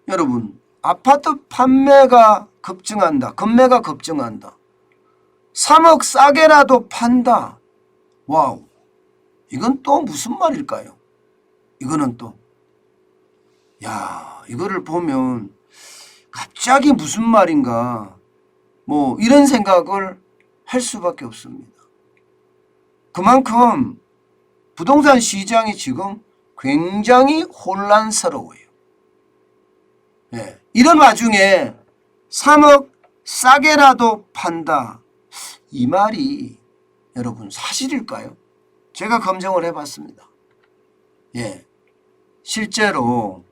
여러분 아파트 판매가 급증한다. 급매가 급증한다. 3억 싸게라도 판다. 와우. 이건 또 무슨 말일까요? 이거는 또 이거를 보면 갑자기 무슨 말인가 뭐 이런 생각을 할 수밖에 없습니다. 그만큼 부동산 시장이 지금 굉장히 혼란스러워요. 이런 와중에 3억 싸게라도 판다. 이 말이 여러분 사실일까요? 제가 검증을 해봤습니다. 실제로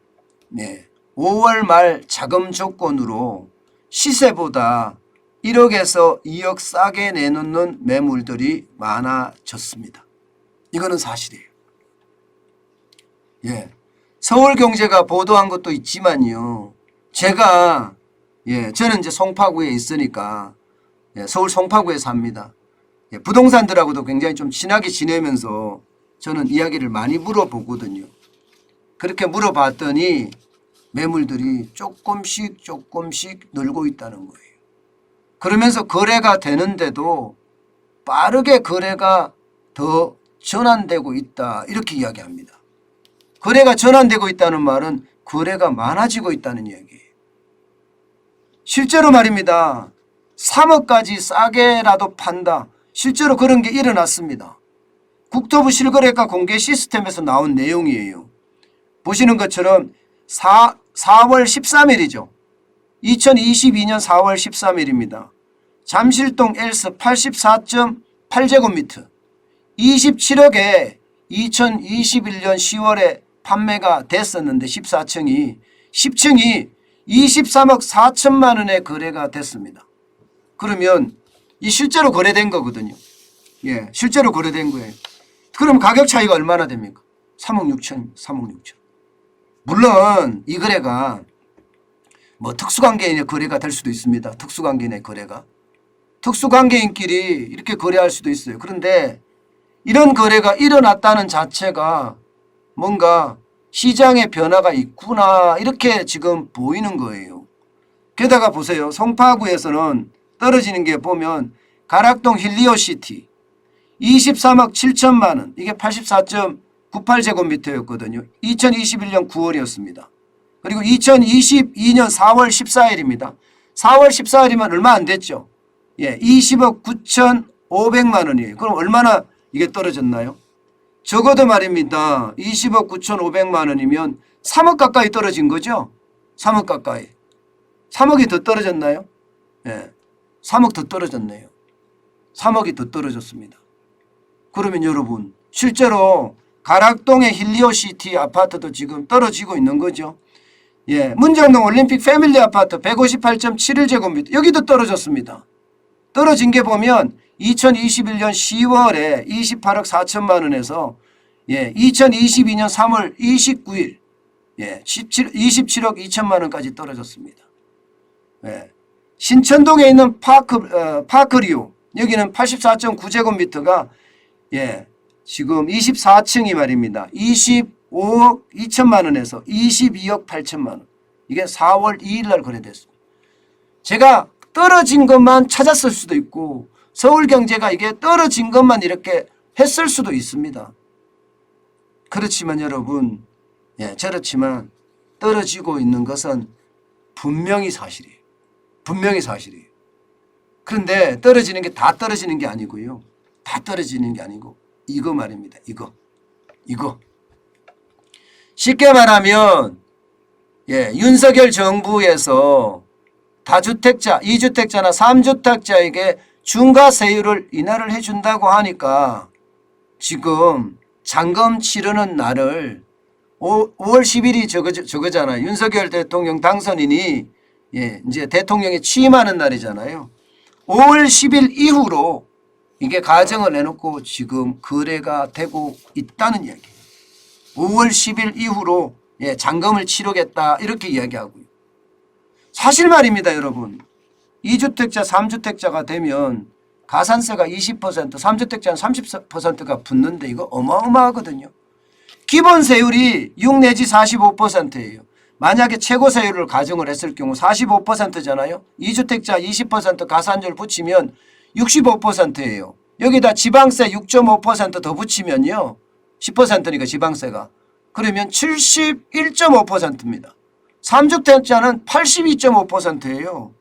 5월 말 자금 조건으로 시세보다 1억에서 2억 싸게 내놓는 매물들이 많아졌습니다. 이거는 사실이에요. 서울경제가 보도한 것도 있지만요. 제가 저는 이제 송파구에 있으니까 서울 송파구에 삽니다. 부동산들하고도 굉장히 좀 친하게 지내면서 저는 이야기를 많이 물어보거든요. 그렇게 물어봤더니 매물들이 조금씩 늘고 있다는 거예요. 그러면서 거래가 되는데도 빠르게 거래가 더 전환되고 있다. 이렇게 이야기합니다. 거래가 전환되고 있다는 말은 거래가 많아지고 있다는 이야기예요. 실제로 말입니다. 3억까지 싸게라도 판다. 실제로 그런 게 일어났습니다. 국토부 실거래가 공개 시스템에서 나온 내용이에요. 보시는 것처럼 4월 13일이죠. 2022년 4월 13일입니다. 잠실동 엘스 84.8제곱미터 27억에 2021년 10월에 판매가 됐었는데 14층이 10층이 23억 4천만 원에 거래가 됐습니다. 그러면 이 실제로 거래된 거거든요. 실제로 거래된 거예요. 그럼 가격 차이가 얼마나 됩니까? 3억 6천, 3억 6천. 물론 이 거래가 뭐 특수관계인의 거래가 될 수도 있습니다. 특수관계인의 거래가. 특수관계인끼리 이렇게 거래할 수도 있어요. 그런데 이런 거래가 일어났다는 자체가 뭔가 시장의 변화가 있구나 이렇게 지금 보이는 거예요. 게다가 보세요. 송파구에서는 떨어지는 게 보면 가락동 힐리오시티 23억 7천만 원 이게 84.98제곱미터였거든요. 2021년 9월이었습니다. 그리고 2022년 4월 14일입니다. 4월 14일이면 얼마 안 됐죠. 20억 9,500만 원이에요. 그럼 얼마나 이게 떨어졌나요? 적어도 말입니다. 20억 9,500만 원이면 3억 가까이 떨어진 거죠. 3억 가까이. 3억이 더 떨어졌나요? 3억 더 떨어졌네요. 3억이 더 떨어졌습니다. 그러면 여러분 실제로 가락동의 힐리오시티 아파트도 지금 떨어지고 있는 거죠. 문정동 올림픽 패밀리 아파트 158.71제곱미터 여기도 떨어졌습니다. 떨어진 게 보면 2021년 10월에 28억 4천만 원에서 2022년 3월 29일 27억 2천만 원까지 떨어졌습니다. 신천동에 있는 파크리오 여기는 84.9제곱미터가 지금 24층이 말입니다. 25억 2천만 원에서 22억 8천만 원. 이게 4월 2일 날 거래됐습니다. 제가 떨어진 것만 찾았을 수도 있고 서울경제가 이게 떨어진 것만 이렇게 했을 수도 있습니다. 그렇지만 여러분 저렇지만 떨어지고 있는 것은 분명히 사실이에요. 분명히 사실이에요. 그런데 떨어지는 게 다 떨어지는 게 아니고요. 다 떨어지는 게 아니고 이거 말입니다. 이거 쉽게 말하면 윤석열 정부에서 다주택자, 2주택자나 3주택자에게 중과세율을 인하를 해준다고 하니까 지금 잔금 치르는 날을 5월 10일이 저거잖아요. 윤석열 대통령 당선인이 이제 대통령에 취임하는 날이잖아요. 5월 10일 이후로 이게 가정을 내놓고 지금 거래가 되고 있다는 이야기예요. 5월 10일 이후로 잔금을 치르겠다 이렇게 이야기하고요. 사실 말입니다, 여러분. 2주택자, 3주택자가 되면 가산세가 20%, 3주택자는 30%가 붙는데 이거 어마어마하거든요. 기본세율이 6 내지 45%예요. 만약에 최고세율을 가정을 했을 경우 45%잖아요. 2주택자 20% 가산율 붙이면 65%예요. 여기다 지방세 6.5% 더 붙이면요. 10%니까 지방세가. 그러면 71.5%입니다. 3주택자는 82.5%예요.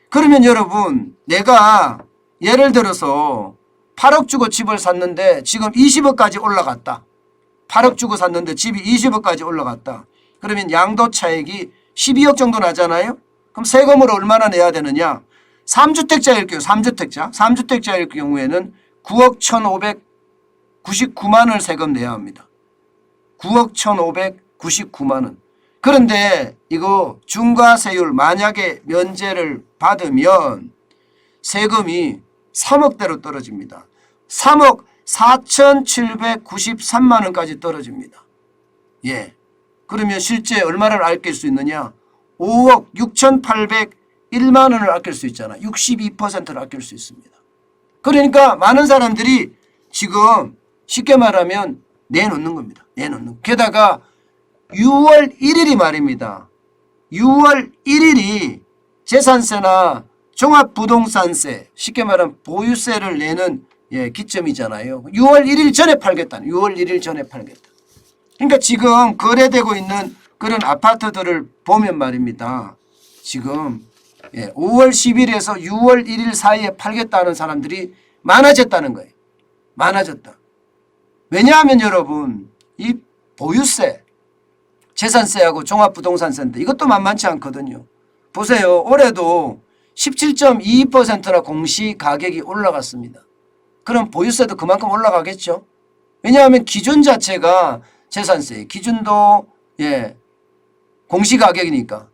그러면 여러분 내가 예를 들어서 8억 주고 집을 샀는데 지금 20억까지 올라갔다. 8억 주고 샀는데 집이 20억까지 올라갔다. 그러면 양도차익이 12억 정도 나잖아요. 그럼 세금으로 얼마나 내야 되느냐. 3주택자일 경우 3주택자일 경우에는 9억 1,599만 원 세금 내야 합니다. 9억 1,599만 원. 그런데 이거 중과세율 만약에 면제를 받으면 세금이 3억대로 떨어집니다. 3억 4,793만 원까지 떨어집니다. 예. 그러면 실제 얼마를 아낄 수 있느냐? 5억 6,801만 원을 아낄 수 있잖아요. 62%를 아낄 수 있습니다. 그러니까 많은 사람들이 지금 쉽게 말하면 내놓는 겁니다. 내놓는. 게다가 6월 1일이 말입니다. 6월 1일이 재산세나 종합부동산세, 쉽게 말하면 보유세를 내는 기점이잖아요. 6월 1일 전에 팔겠다는. 6월 1일 전에 팔겠다. 그러니까 지금 거래되고 있는 그런 아파트들을 보면 말입니다. 지금 5월 10일에서 6월 1일 사이에 팔겠다는 사람들이 많아졌다는 거예요. 많아졌다. 왜냐하면 여러분 이 보유세, 재산세하고 종합부동산세인데 이것도 만만치 않거든요. 보세요. 올해도 17.22%나 공시가격이 올라갔습니다. 그럼 보유세도 그만큼 올라가겠죠. 왜냐하면 기준 자체가 재산세 기준도 공시가격이니까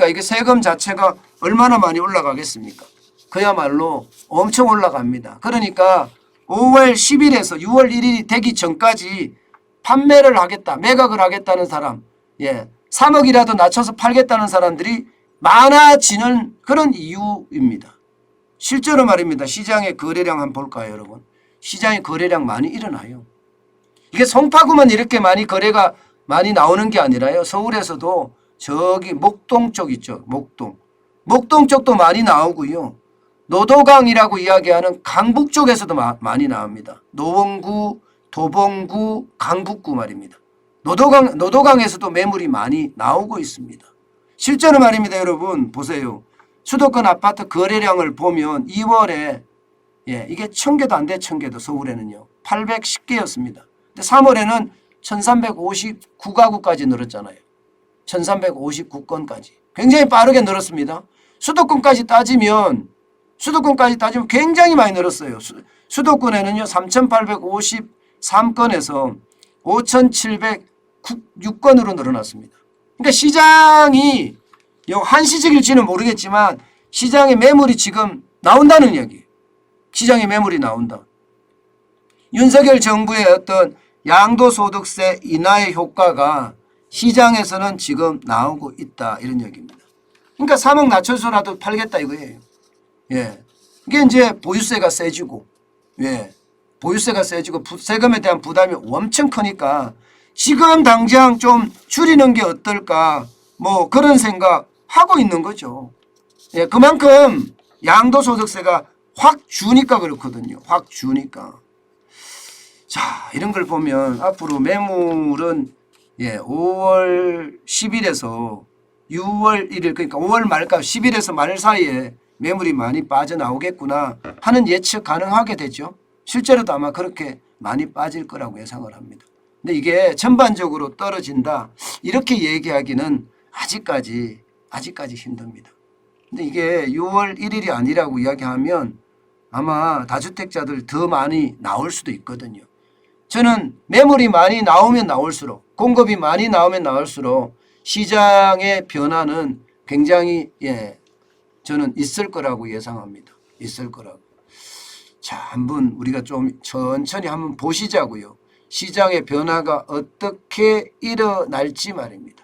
이게 세금 자체가 얼마나 많이 올라가겠습니까. 그야말로 엄청 올라갑니다. 그러니까 5월 10일에서 6월 1일이 되기 전까지 판매를 하겠다, 매각을 하겠다는 사람, 3억이라도 낮춰서 팔겠다는 사람들이 많아지는 그런 이유입니다. 실제로 말입니다. 시장의 거래량 한번 볼까요, 여러분? 시장의 거래량 많이 일어나요. 이게 송파구만 이렇게 많이 거래가 많이 나오는 게 아니라요. 서울에서도 저기 목동 쪽 있죠. 목동 쪽도 많이 나오고요. 노도강이라고 이야기하는 강북 쪽에서도 많이 나옵니다. 노원구, 도봉구, 강북구 말입니다. 노도강에서도 매물이 많이 나오고 있습니다. 실제로 말입니다. 여러분 보세요. 수도권 아파트 거래량을 보면 2월에 이게 1,000개도 안 돼. 1,000개도 서울에는요. 810개였습니다. 근데 3월에는 1,359가구까지 늘었잖아요. 1,359건까지. 굉장히 빠르게 늘었습니다. 수도권까지 따지면 굉장히 많이 늘었어요. 수도권에는요. 3,853건에서 5,706건으로 늘어났습니다. 그러니까 시장이 한시적일지는 모르겠지만 시장에 매물이 지금 나온다는 이야기예요. 시장에 매물이 나온다. 윤석열 정부의 어떤 양도소득세 인하의 효과가 시장에서는 지금 나오고 있다. 이런 얘기입니다. 그러니까 3억 낮춰서라도 팔겠다 이거예요. 이게 이제 보유세가 세지고, 보유세가 세지고 세금에 대한 부담이 엄청 크니까 지금 당장 좀 줄이는 게 어떨까 뭐 그런 생각 하고 있는 거죠. 그만큼 양도소득세가 확 주니까 그렇거든요. 확 주니까. 자, 이런 걸 보면 앞으로 매물은 5월 10일에서 6월 1일 그러니까 5월 말까 10일에서 말 사이에 매물이 많이 빠져나오겠구나 하는 예측 가능하게 되죠. 실제로도 아마 그렇게 많이 빠질 거라고 예상을 합니다. 근데 이게 전반적으로 떨어진다 이렇게 얘기하기는 아직까지 힘듭니다. 근데 이게 6월 1일이 아니라고 이야기하면 아마 다주택자들 더 많이 나올 수도 있거든요. 저는 매물이 많이 나오면 나올수록 공급이 많이 나오면 나올수록 시장의 변화는 굉장히 저는 있을 거라고 예상합니다. 있을 거라고. 자, 한번 우리가 좀 천천히 한번 보시자고요. 시장의 변화가 어떻게 일어날지 말입니다.